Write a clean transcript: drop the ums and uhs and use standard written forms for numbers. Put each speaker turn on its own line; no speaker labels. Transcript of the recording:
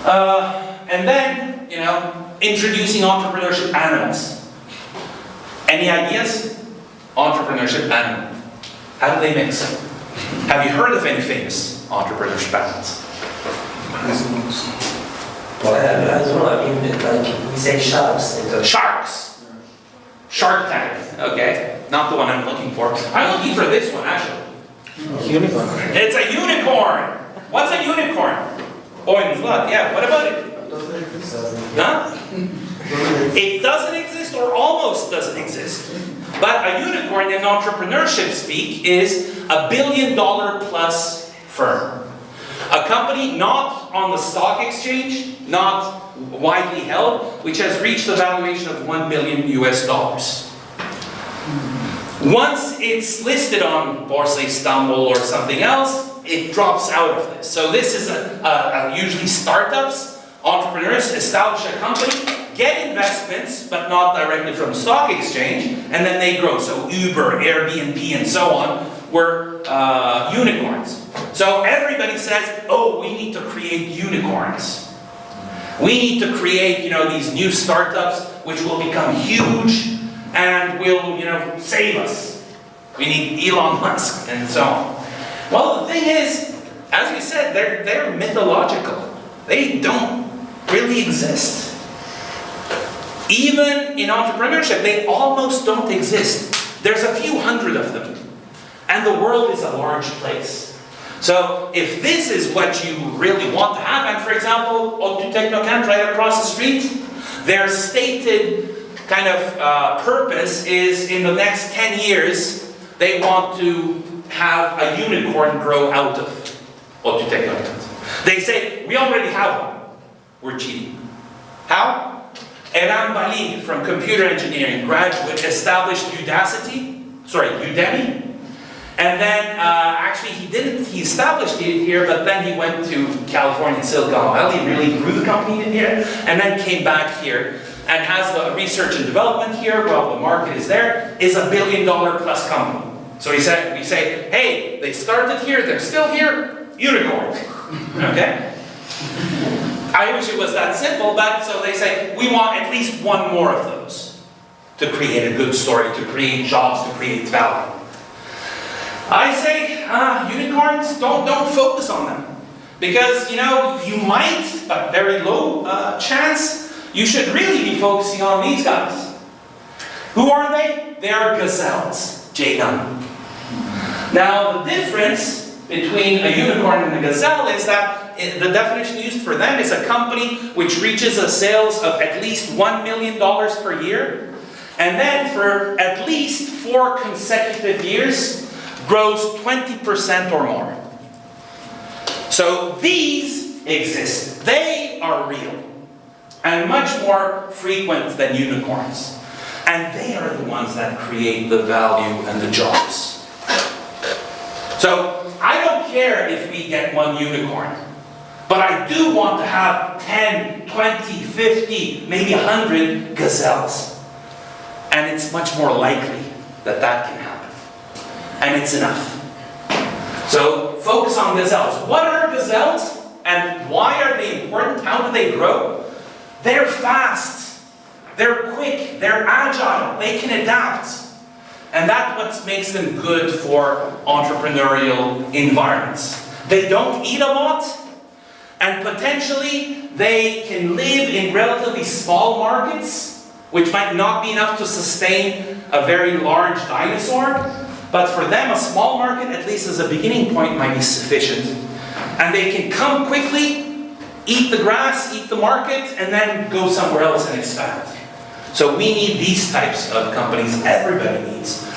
And then, introducing entrepreneurship animals. Any ideas? Entrepreneurship animal. How do they mix? Have you heard of any famous entrepreneurship animals?
Well, I don't know, I mean, like, we say sharks.
Sharks. Shark Tank. Okay. Not the one I'm looking for. I'm looking for this one, actually.
Unicorn.
It's a unicorn. What's a unicorn? Oran's luck. Yeah, what about it? Huh? It doesn't exist or almost doesn't exist. But a unicorn in entrepreneurship speak is $1 billion plus firm. A company not on the stock exchange, not widely held, which has reached a valuation of $1 billion US. Once it's listed on Borsa Istanbul or something else, it drops out of this. So this is usually startups, entrepreneurs establish a company, get investments, but not directly from stock exchange, and then they grow. So Uber, Airbnb, and so on were unicorns. So everybody says, oh, we need to create unicorns. We need to create, these new startups which will become huge and will, save us. We need Elon Musk and so on. Well, the thing is, as we said, they're mythological. They don't really exist. Even in entrepreneurship, they almost don't exist. There's a few hundred of them. And the world is a large place. So if this is what you really want to have, and for example, Otu Technocamp right across the street, their stated kind of purpose is in the next 10 years, they want to have a unicorn grow out of Otu Technocamp. They say, we already have one. We're cheating. How? Oran from computer engineering graduate established Udemy. And then, actually he established it here, but then he went to California, Silicon Valley, really grew the company in here, and then came back here, and has the research and development here, well, the market is there, is $1 billion plus company. So we say, hey, they started here, they're still here, unicorn. Okay? I wish it was that simple, but so they say, we want at least one more of those to create a good story, to create jobs, to create value. I say, unicorns, don't focus on them. Because, you might, but very low chance, you should really be focusing on these guys. Who are they? They are gazelles, J-Gun. Now, the difference between a unicorn and a gazelle is that the definition used for them is a company which reaches a sales of at least $1 million per year, and then for at least 4 consecutive years, grows 20% or more. So these exist. They are real. And much more frequent than unicorns. And they are the ones that create the value and the jobs. So I don't care if we get one unicorn. But I do want to have 10, 20, 50, maybe 100 gazelles. And it's much more likely that that can happen. And it's enough. So focus on gazelles. What are gazelles? And why are they important? How do they grow? They're fast. They're quick. They're agile. They can adapt. And that's what makes them good for entrepreneurial environments. They don't eat a lot. And potentially they can live in relatively small markets, which might not be enough to sustain a very large dinosaur. But for them, a small market, at least as a beginning point, might be sufficient. And they can come quickly, eat the grass, eat the market, and then go somewhere else and expand. So we need these types of companies. Everybody needs.